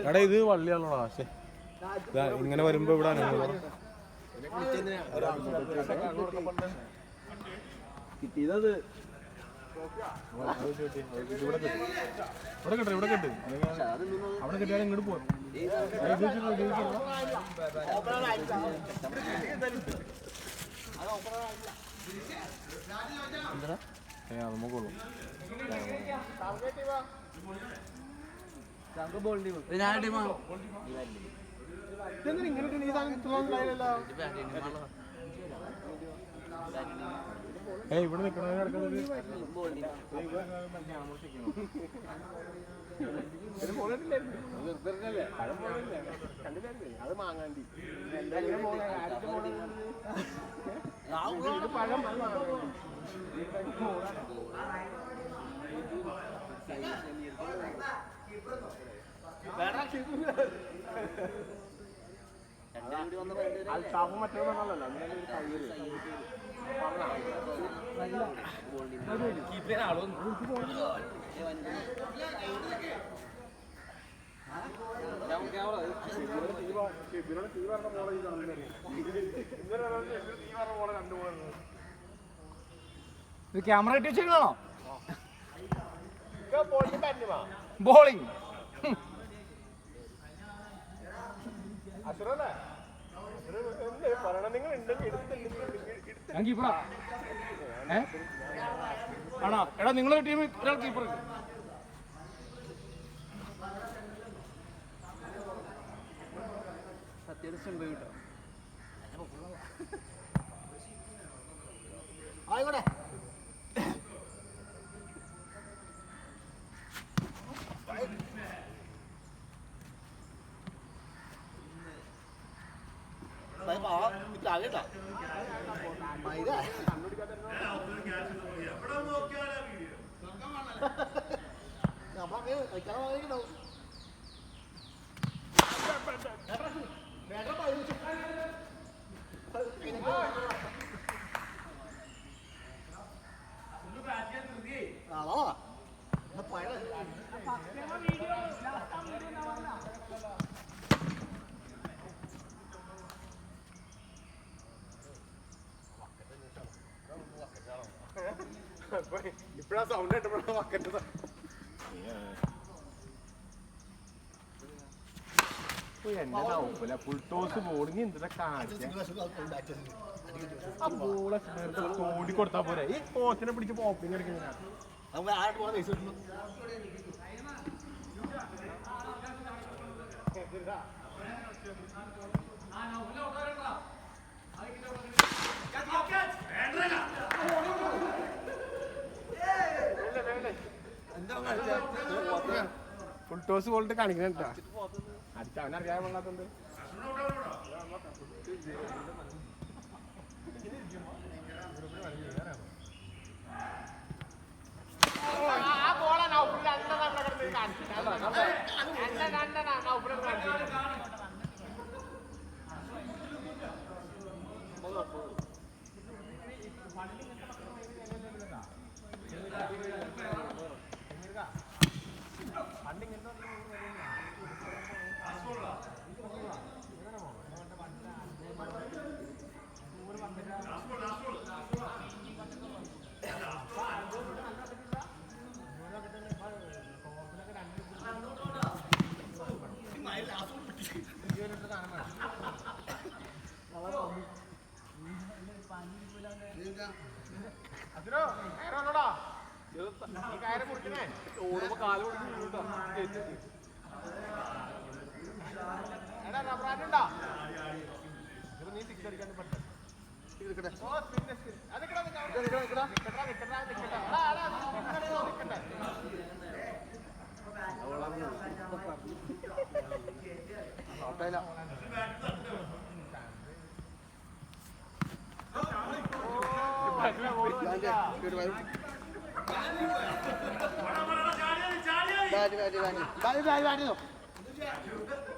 എടാ ഇത് വള്ളിയാണോടാ പക്ഷെ ഇങ്ങനെ വരുമ്പോ ഇവിടെ കിട്ടിയത് ഇവിടെ കിട്ടും ഇവിടെ കിട്ടും അവിടെ കിട്ടിയാലും ഇങ്ങോട്ട് പോകും നമുക്കുള്ളൂ ഇവിടെ നിൽക്കണ അത് മാങ്ങാണ്ടി അൽത്താഫും മറ്റൊന്നല്ലോ ഇത് ക്യാമറ ഇട്ട് വെച്ചിരുന്നാണോ ബോളിംഗ് ഞാൻ കീപ്പറാ ആണോ എടാ നിങ്ങളൊരു ടീം ഒരാൾ കീപ്പർ സത്യം കേട്ടോ ആയിക്കോട്ടെ ഇപ്പഴാ സൗണ്ട് കേട്ടപ്പോഴാ വക്കറ്റത് ഫുൾ ടോസ് ബോളിങ് എന്തിനാ ആ ബോളെ തോണ്ടി കൊടുത്താ പോരെ ഈ കോച്ചിനെ പിടിച്ച് പോപ്പിങ് എടുക്കുന്ന ഫുൾ ടോസ് ബോളിട്ട് കാണിക്കണ അടിച്ച അവനറിയാൻ പാടില്ലാത്തത് ഓടുമ്പോ കാല് കൊടുക്കുന്നുണ്ടോ നീ സിക്സ് അടിക്കാൻ പറ്റും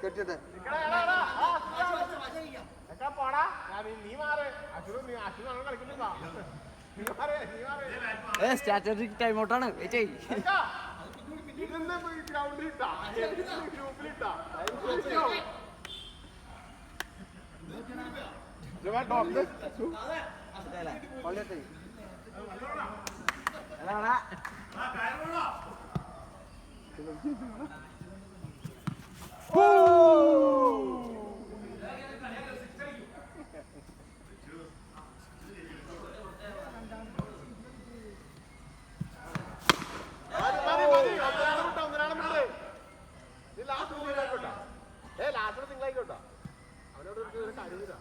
കെട്ടിട്ടെ പോടാ നീ മാറ് അശ്വ കളിക്കുന്നുണ്ടോ നീ മാറ് സ്ട്രാറ്റജിക് ടൈം ഔട്ടാണ് വെയിറ്റ് ചെയ്യ് ഗ്രൗണ്ടിലിട്ടാ ഗ്രൂപ്പിലിട്ടാ ലാസ്റ്റ് തിങ്കളായിക്കോട്ടോ അവനോട് കഴിയില്ല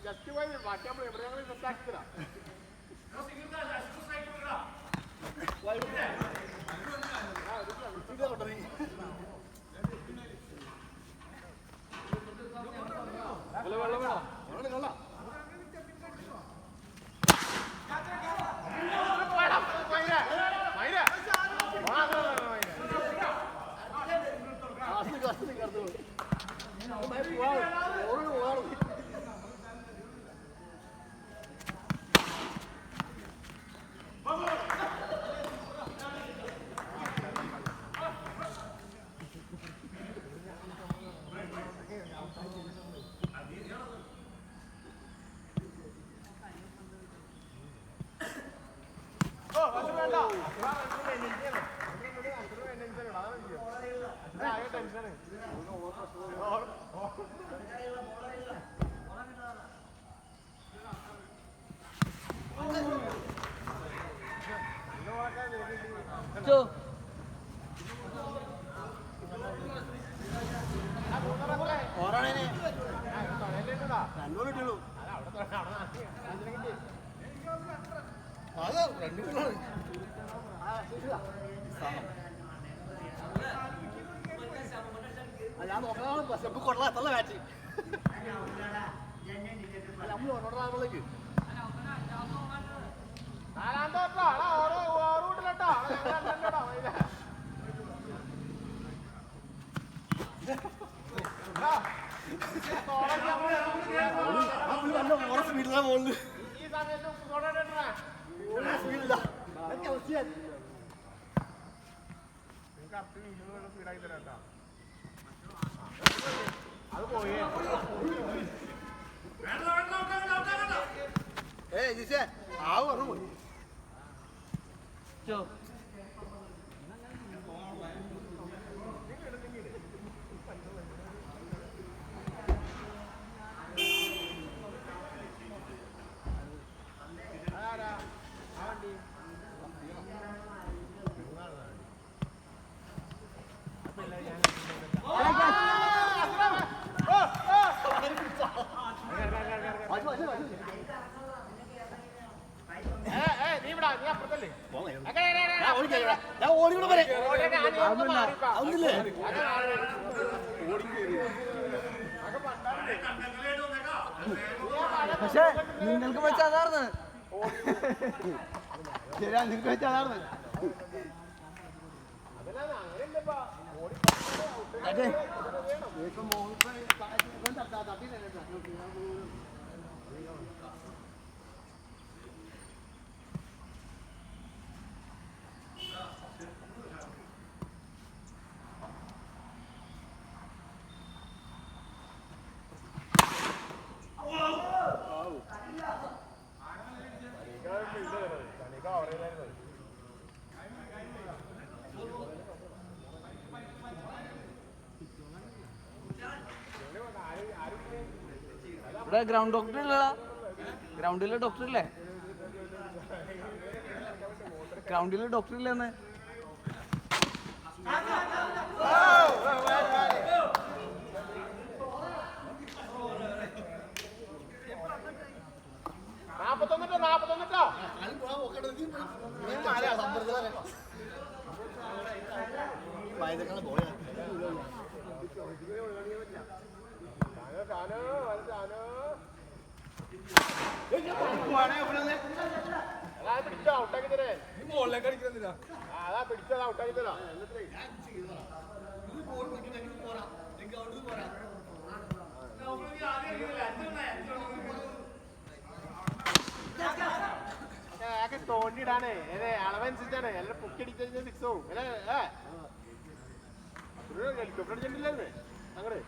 ജസ്റ്റ് പോയി ബാക്കി നമ്മൾ എവിടെയാണെങ്കിലും സെറ്റാക്കിത്തരാ ഞാൻ നോക്കണം സ്റ്റെപ്പ് കൊള്ളാത്തല്ല മാച്ച് നമ്മൾ ഓർഡറാകുമ്പോഴേക്ക് ഓരോ വീട്ടിലോട്ടോ സ്പീഡിലാ പോകുന്നത് ഈ സമയത്ത് സ്പീഡില്ല സ്പീഡായി തരാം അത് പോയേ ജിസേ ആവ് പറഞ്ഞു പോയി പക്ഷെ നിങ്ങൾക്ക് വെച്ച അതാർന്ന് ശരിയാ, നിങ്ങൾക്ക് വെച്ച അതാർന്ന്. ഇവിടെ ഗ്രൗണ്ട് ഡോക്ടർ ഇല്ല, ഗ്രൗണ്ടിലെ ഡോക്ടർ ഇല്ലേ, ഗ്രൗണ്ടിലെ ഡോക്ടർ ഇല്ലെന്ന്. തോണ്ടിടാനേ അളവനുസരിച്ചാണ് എല്ലാം പൊക്കിയടിച്ച് സിക്സ് ആവും അല്ലേ. ഹെലികോപ്റ്റർ അടിച്ചിട്ടില്ലേ അങ്ങട്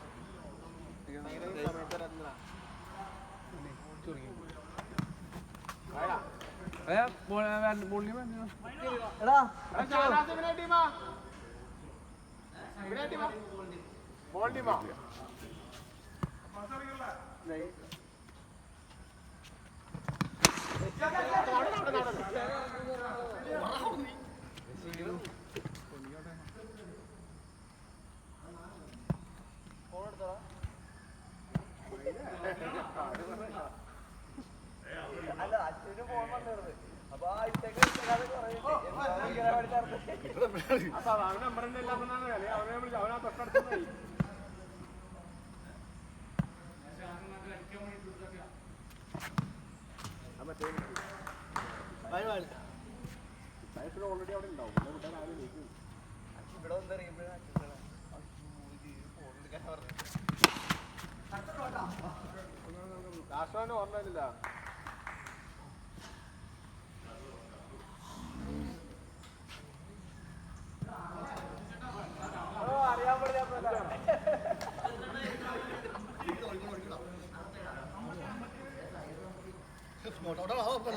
അവനാ തൊട്ടടുത്ത് ഓൾറെഡി അവിടെ ഉണ്ടാവും. രാഷ്ട്രീയ ഓർമ്മയില്ല. അറിയാൻ പറ്റില്ല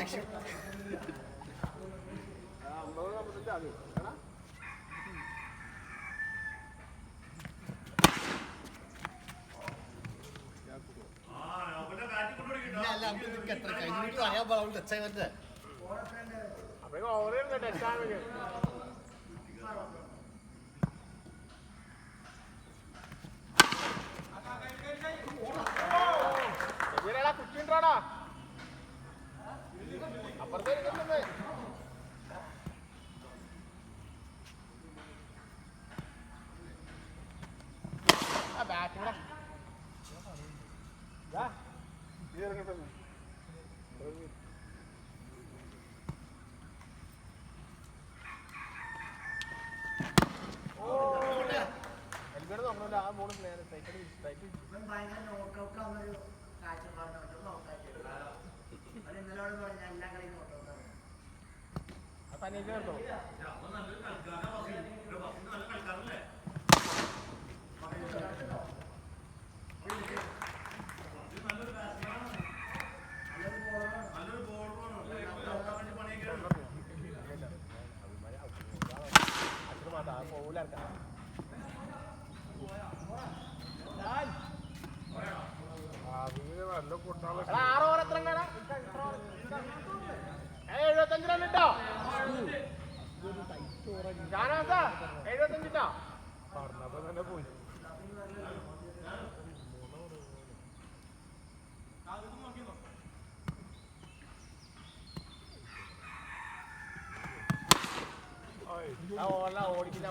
ലക്ഷ്യം. എത്ര കഴിഞ്ഞിട്ട് അറിയാൻ പാടില്ല ടച്ചായി പറ്റേ കുറ്റിണ്ടാടാ അപ്പുറത്തെ ബാറ്റിംഗ് ഹെൽമെറ്റ് നോക്കണമല്ലോ. ആ ബോൾ കേട്ടോ. എഴുപത്തഞ്ചിട്ടോ 75ട്ടോ പറഞ്ഞപ്പോ തന്നെ പോയി. ഓടിക്കുന്ന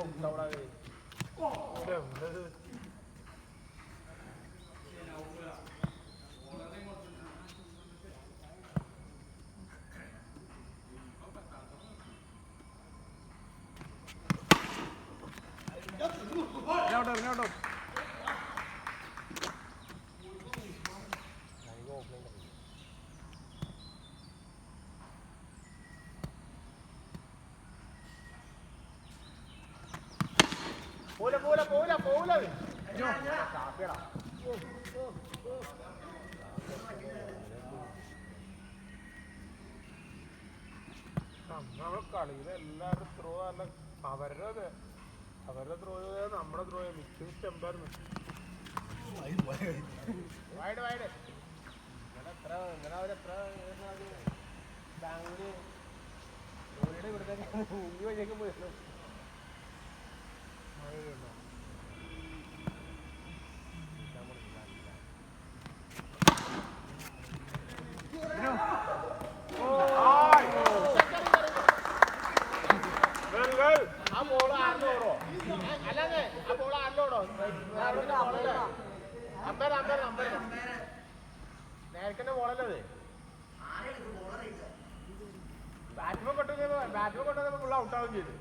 പോവില്ല നമ്മളെ കളിയിൽ എല്ലാവരും ത്രോ അല്ല അവരുടെ ത്രോ നമ്മുടെ ത്രോ മിക്ക സ്റ്റെമ്പായിരുന്നു വൈഡ് ഇങ്ങനെ അവരെത്ര ബാംഗ്ലൂര് ഇവിടുത്തെ ഈ വഴിയൊക്കെ പോയിരുന്നു നേരത്തെ ബോളല്ലേ ബാറ്റ്മാൻ കൊണ്ടുവന്നപ്പോ ഫുൾ ഔട്ടാവുകയും ചെയ്തു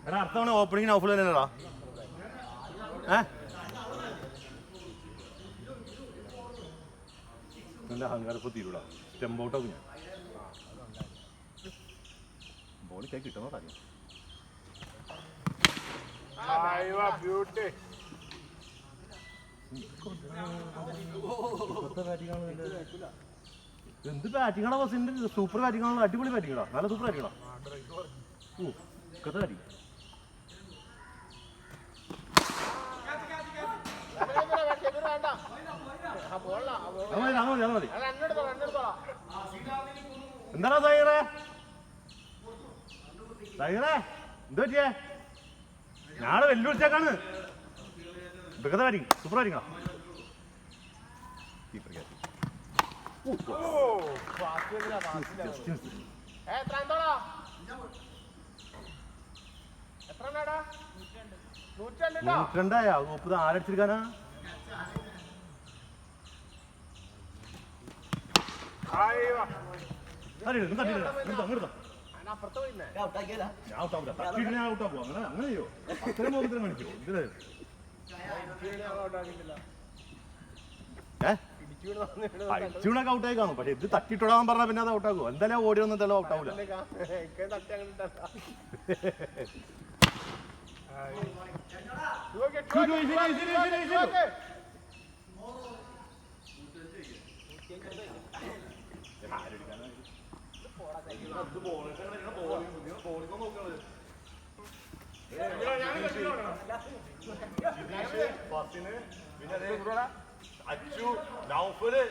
എടാ അടുത്തവണ ഓപ്പണിങ്ങിന് ഓഫർ തന്നെയല്ലടാ എൻ്റെ അഹങ്കാരപ്പോൾ തീരൂടാ സ്റ്റെമ്പ് ഔട്ടാവും ഞാൻ ബോളി കൈ കിട്ടണോ കാര്യം എന്ത് ബാറ്റിങ്ങാണോ ബസ്സിൻ്റെ സൂപ്പർ ബാറ്റിങ്ങാണോ അടിപൊളി ബാറ്റിങ്ങാണോ നല്ല സൂപ്പർ ബാറ്റിങ്ങാണോ ഇക്കത്തെ ബാറ്റിങ് എന്താടാ സൈറേ എന്താ പറ്റിയേ ഞാളെ വെല്ലുവിളിച്ചേക്കാണ് ഇതൊക്കെ ബാറ്റിങ് സൂപ്പർ ബാറ്റിങ്ങാ നൂറ്റണ്ടായ മുപ്പത് ആരടിച്ചെടുക്കാനാ അടിച്ചൂണൊക്കെ ഔട്ടായി കാണും പക്ഷെ ഇത് തട്ടിട്ടോടാന്ന് പറഞ്ഞാൽ പിന്നെ അത് ഔട്ടാക്കുമോ എന്തായാലും ഓടിയൊന്നും എന്തായാലും ഔട്ടാവൂല അച്ചു നൗഫല്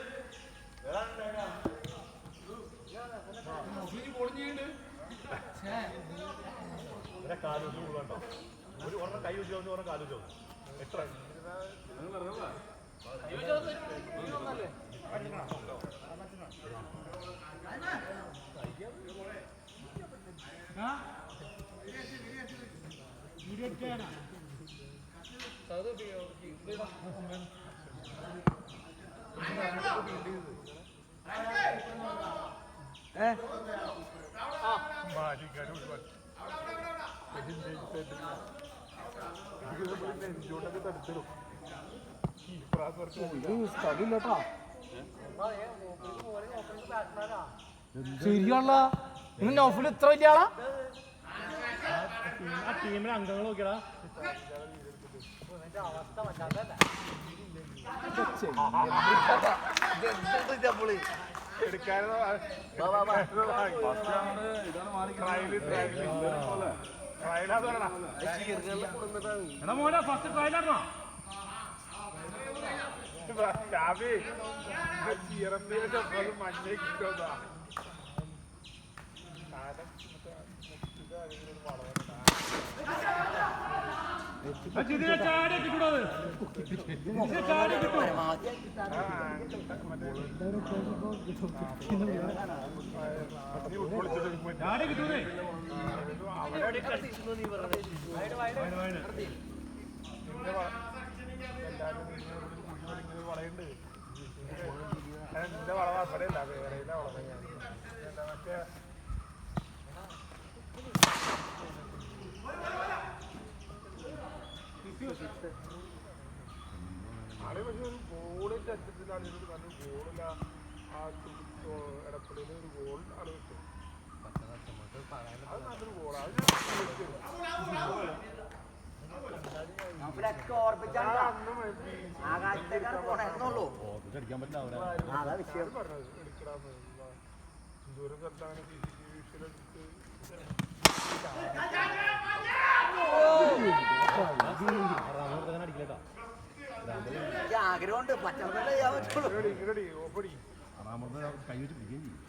കാലൂച്ച് കൊടുക്കണ്ടോ ഒരു ഒരെണ്ണം കൈ വെച്ച് വന്ന് പറഞ്ഞ കാലൂച്ച് വന്നു എത്ര നെഞ്ചോട്ടൊക്കെ തടുത്തിടും കളിയില്ലട്ടാ ശരിയാണല്ല നിങ്ങൾ നൗഫിൽ ഇത്ര വലിയ ആളാ ആ ടീമിലെ അംഗങ്ങൾ നോക്കിയടാ മോനെ ഫസ്റ്റ് ട്രയലാണോ മഞ്ഞ കിട്ടുന്നതാ ചാടി കിട്ടൂടോ ചാടി കിട്ടൂ ചാടി കിട്ടൂന്നേ വളയുണ്ട് എന്റെ വളവ് അപ്പടല്ല വേറെ വളവ മറ്റേ ആളെ പക്ഷെ ഒരു ഗോളിന്റെ അറ്റത്തിലാണ് ഇത് കാരണം ഗോളില്ല ആ ഇടപ്പള്ളിയിൽ ഒരു ഗോൾ ആണ് കിട്ടും അത് നല്ലൊരു ഗോളാണ് അടിക്കാൻ പറ്റില്ല ദൂരം സ്ഥലത്താണ് അടിക്കില്ലട്ടോ ആഗ്രഹമുണ്ട് പച്ചമല്ല ഓപ്പടി അറാമത് കൈ വെച്ച് പിടിക്കുകയും ചെയ്യും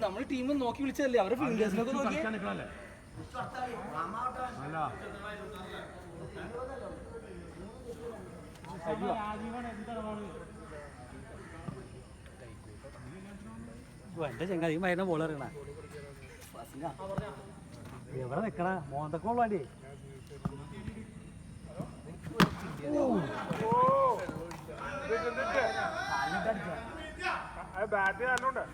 നമ്മൾ ടീം നോക്കി വിളിച്ചതല്ലേ അവരെ ഫീൽഡേഴ്സിനൊക്കെ നോക്കി നിൽക്കണല്ലേ അല്ല എന്റെ ചങ്ങാതി മരുന്ന ബോൾ അറിയണ എവിടെ നിക്കണ മോന്തക്കുള്ളാടി ബാറ്റ് നല്ലോണ്ട്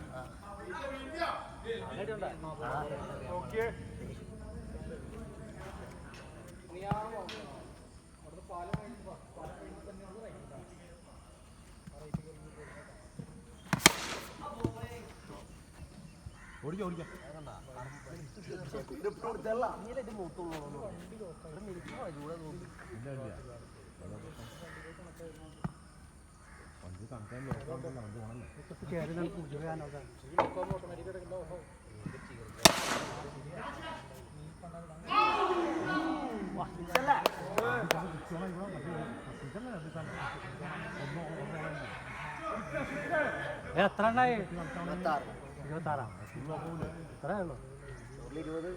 നോക്കിയേ ഓടിക്കാം ഓടിക്കാം എത്ര എണ്ണായി 26 എത്രേ ഉള്ളൂ 20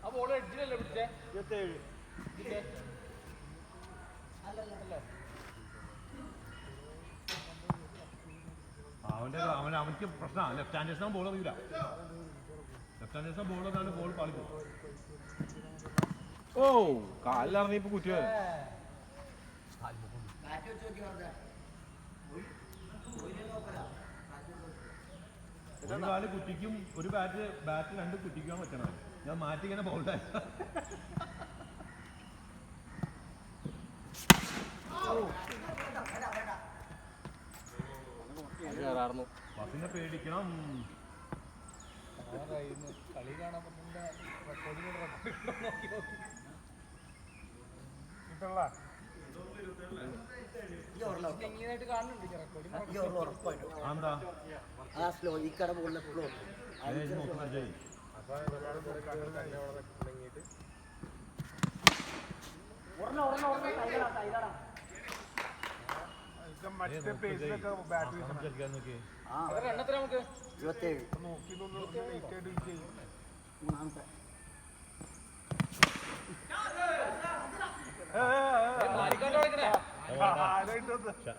ആ ബോൾ എഡ്ജിലല്ലേ പിടിച്ചേ 27 അവനക്ക് പ്രശ്നമാണ് ലെഫ്റ്റ് ഹാൻഡേഴ്സിനാണ് ബോൾ അറിയില്ല ലെഫ്റ്റ് ഹാൻഡേഴ്സിനാണ് ബോൾ അറിയാണ്ട് ബോൾ പാളിക്കും ഓ കാലിലിറങ്ങി ഇപ്പൊ കുറ്റിയോ ഒരു കാല് കുറ്റിക്കും ഒരു ബാറ്റ് രണ്ട് കുറ്റിക്കാൻ പറ്റണം ഞാൻ മാറ്റി ഇങ്ങനെ ബോൾഡായി ബസിനെ പേടിക്കണം കളി കാണാൻ എന്താ മറ്റേ പേജിലൊക്കെ ബാറ്റ് നോക്കി 27 നോക്കി മൂന്നാമത്തെ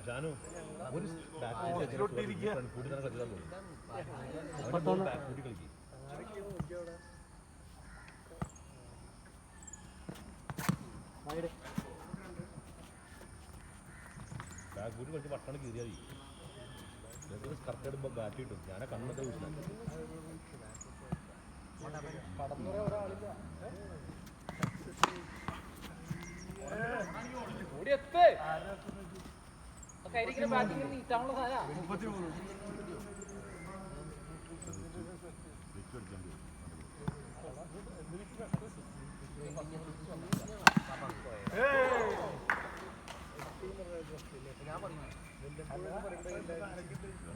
ഷാനു ഒരു കൂട്ടി തന്നെ കളിച്ചാൽ കൂട്ടി കളിക്കും. ബാക്ക് കൂട്ടി കളിച്ച് പട്ടാണ് കീറിയാൽ കറക്റ്റ് ഇടുമ്പോൾ ബാറ്റ് കിട്ടും. ഞാനെ കണ്ണൊക്കെ വീട്ടിലാണ്. ബാറ്റിംഗ് നീട്ടാനുള്ള സാധനം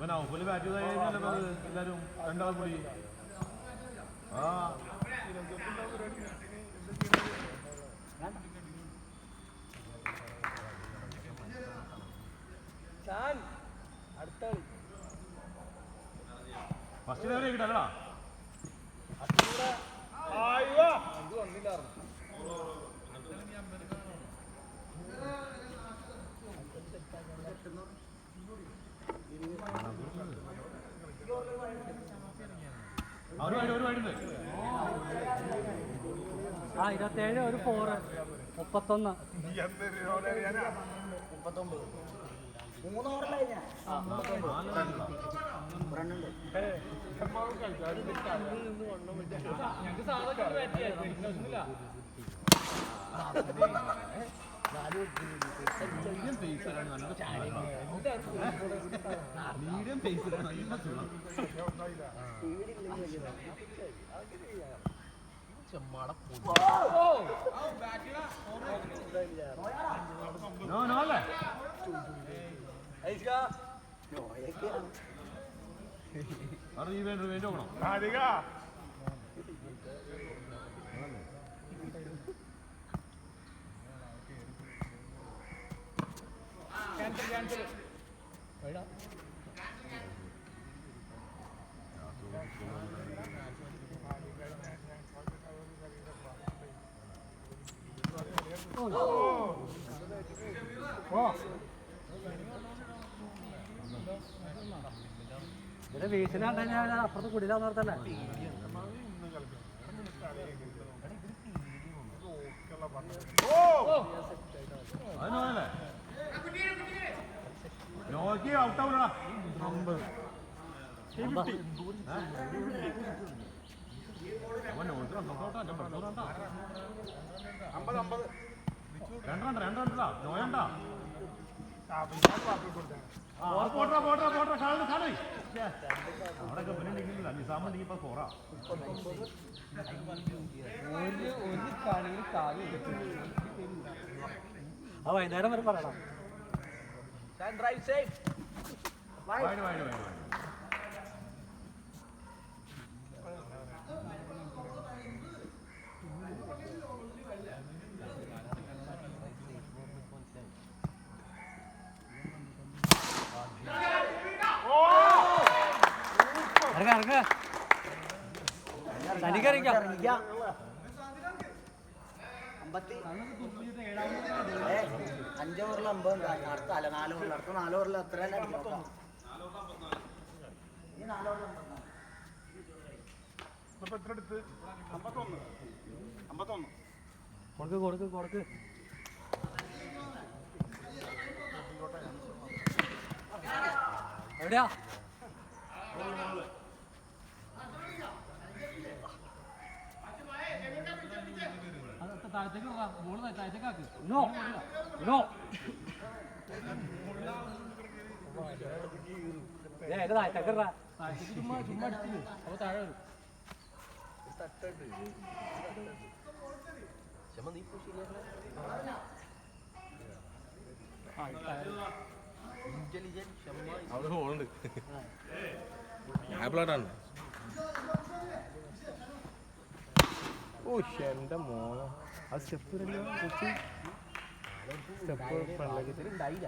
നൗഫല് ബാറ്റ് ചെയ്ത് കഴിഞ്ഞാൽ എല്ലാവരും രണ്ടാളും കൂടി ആ ഫസ്റ്റ് ലെവൽ കിട്ടല്ലടാ. ഒരു വൈഡ് 27 ഒരു 4 31 മീഡിയം പേസിലാണ് അല്ലേ വേണ്ടി നോക്കണം. ഇവിടെ വീട്ടിലാണ്ട് ഞാൻ അപ്പുറത്ത് കുടിലാന്ന് ഓർത്തല്ലേ. അതിനല്ലേ നോക്കി ഔട്ടാവൂടാ. രണ്ടാ നോയണ്ടാ അവിടെ പിന്നെണ്ടെങ്കിലില്ല നിസാമുണ്ടെങ്കിൽ ഇപ്പൊ പോറാ. വൈകുന്നേരം വരെ പറയണം. തനിക്കറിയിക്കാം 5 ഓവറിൽ 50 അടുത്ത 4 ഓവറിൽ അടുത്ത 4 ഓവറിൽ അത്ര തന്നെ അടിക്കണം. ഈ 4 ഓവറിൽ എത്ര എടുത്ത് 51 കൊടുക്ക് എവിടെയാ താഴത്തേക്ക് ബോൾ താഴത്തേക്ക് നോ താഴത്തേക്ക് ചുമ്മാ അടിച്ചു അപ്പൊ താഴെ വരും. അവിടെ ഹോളുണ്ട്. ആപ്പിളായിട്ടാണ്. ഓ എന്റെ മോനെ ആ സ്റ്റെപ്പ് സ്റ്റെപ്പ് ഉണ്ടായില്ല.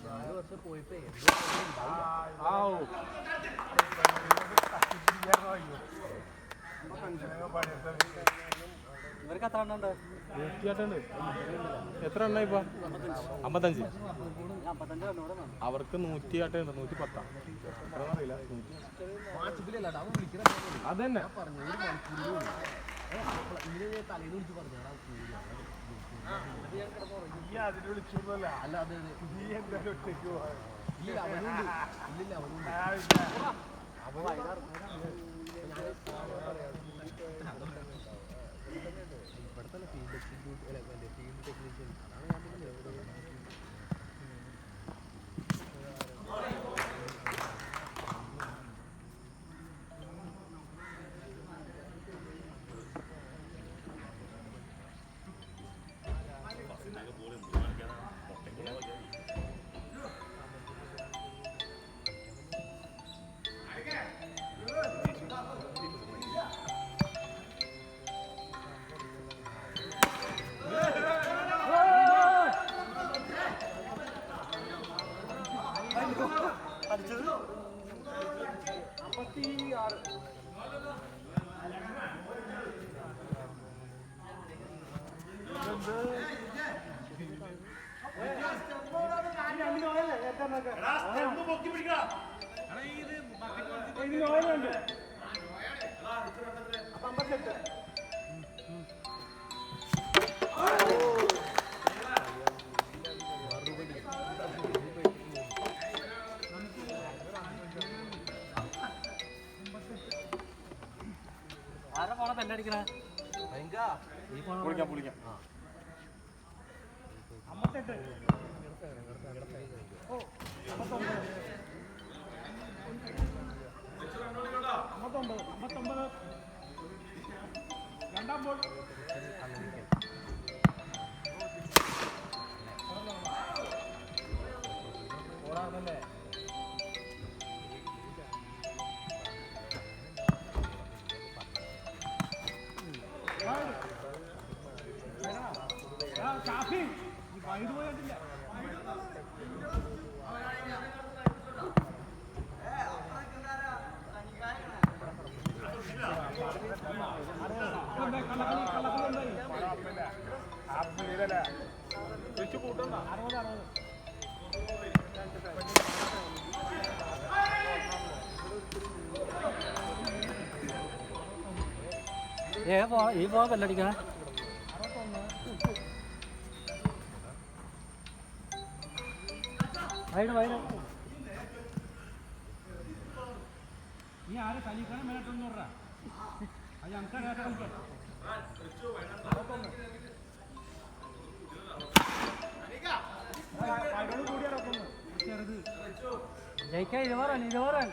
4 വർഷം പോയപ്പോ ഇവർക്ക് എത്ര എണ്ണം ഉണ്ട്? 108 എത്ര എണ്ണ ഇപ്പൊ? 55. അവർക്ക് 108 ഉണ്ട്, 110. അറിയില്ല. അതന്നെ അതിന് വിളിച്ചൊന്നുമല്ല. നീ എന്തായാലും ഒറ്റയ്ക്ക് പോവാ. ആരാ പോണ പെല്ലടിക്കണേ? പൊളിക്കാം. രണ്ടാം ബോൾ ഓടാണല്ലേ. ഷാഫി വൈഡ് പോയിട്ടില്ല. ഈ പോവാ പെല്ലടിക്കണേ? നീ ആരെ കളിക്കണം മേട്ടൊന്നും പറഞ്ഞാ അത് ഞങ്ങൾക്ക് കളിക്കാം. ജയിക്കാൻ 20 റൺ.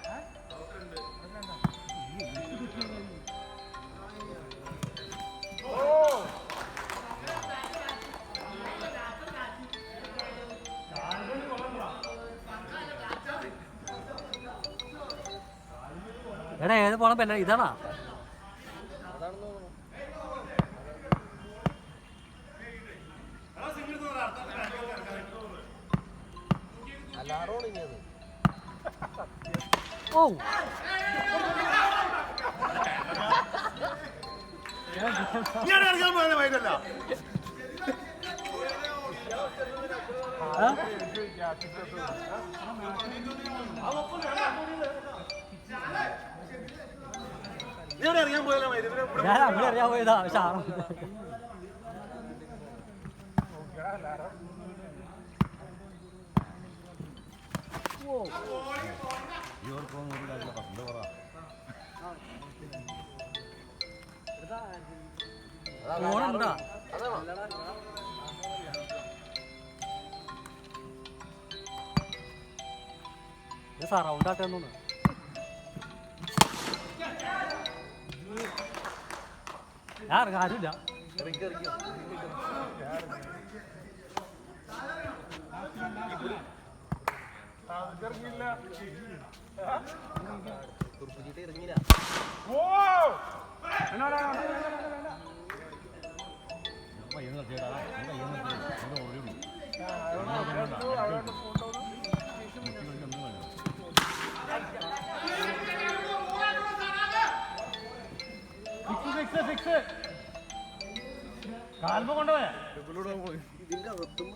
എടാ ഏത് പോണം പെല്ല? ഇതാണോ? ഓ ഞാൻ അങ്ങനെ അറിയാൻ പോയതാ. ഷാറ ഫോണുണ്ടാ? ഇത് സറൗണ്ട് ആട്ടെന്നു. ഞാൻ കാര്യമില്ല. കാൽമ കൊണ്ടുപോയ ഇതിന്റെ അകത്തും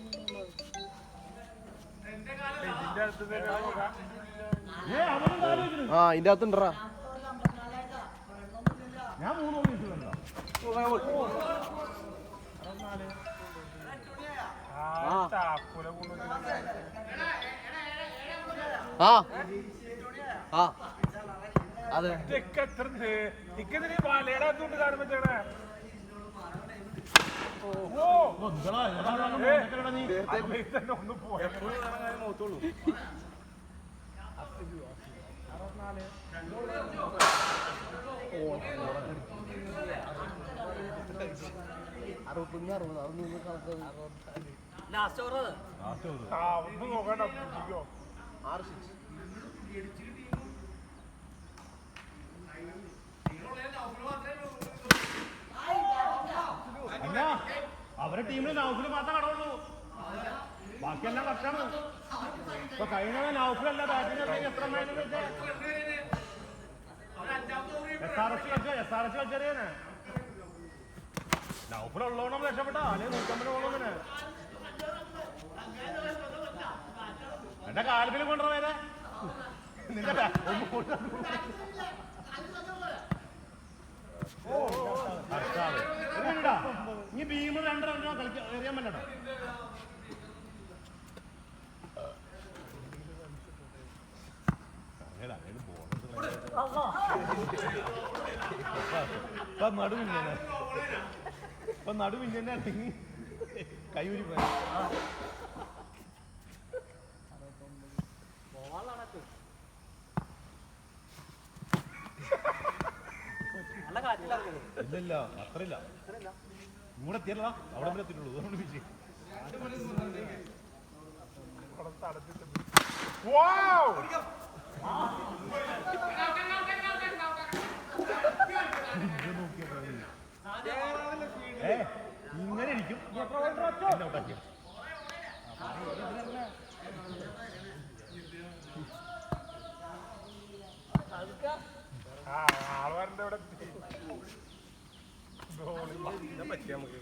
ഇതിന്റെ അടുത്ത് തന്നെ അവനും കാല് വെച്ചിന്. ആ ഇതിന്റെ അകത്തുണ്ടാ ഞാൻ 3 ഗോൾ വെച്ചിട്ടുണ്ടോ താക്കൂല കൊണ്ടുവന്നു ആ ആ അതെ ഇതൊക്കെ എത്ര ഇക്കെതിരെ വലയിടാത്തോണ്ട് കാണുമ്പോ ചേട്ടാ നീ തന്നെ ഒന്ന് പോയ ലാസ്റ്റ് ഓവർ ഒന്ന് നോക്കണ്ട പിടിക്കോ അല്ല അവരെ ടീമിൽ നൗഫിൽ മാത്രമേ കടവുള്ളൂ ബാക്കിയെല്ലാം കഷ്ടാണ് ഇപ്പൊ കഴിഞ്ഞ നൗഫിലല്ല ബാറ്റിംഗ് എത്ര SRH കളിച്ചറിയാന് നൗഫിൽ ഉള്ളതുകൊണ്ട് രക്ഷപ്പെട്ടാ അല്ലെങ്കിൽ 150 ഉള്ളതിന് എന്റെ കാൽപ്പിൽ കൊണ്ടുവന്നേ നിന്റെ നീ ഭീമ 2 റണ്ണോ കളിക്കാൻ എറിയാൻ പറ്റോ നടുവിന്നെ അല്ലെങ്കിൽ കൈയൂരി പോയ ഇല്ലല്ല അത്രയില്ല ഇങ്ങോട്ട് എത്തിയല്ല അവിടെ വരെ എത്തിയിട്ടുള്ളൂ അതുകൊണ്ട് വിജയ് ഇങ്ങനെ ഇരിക്കും ആൾവാറിന്റെ ഇവിടെ പറ്റിയ നമുക്ക്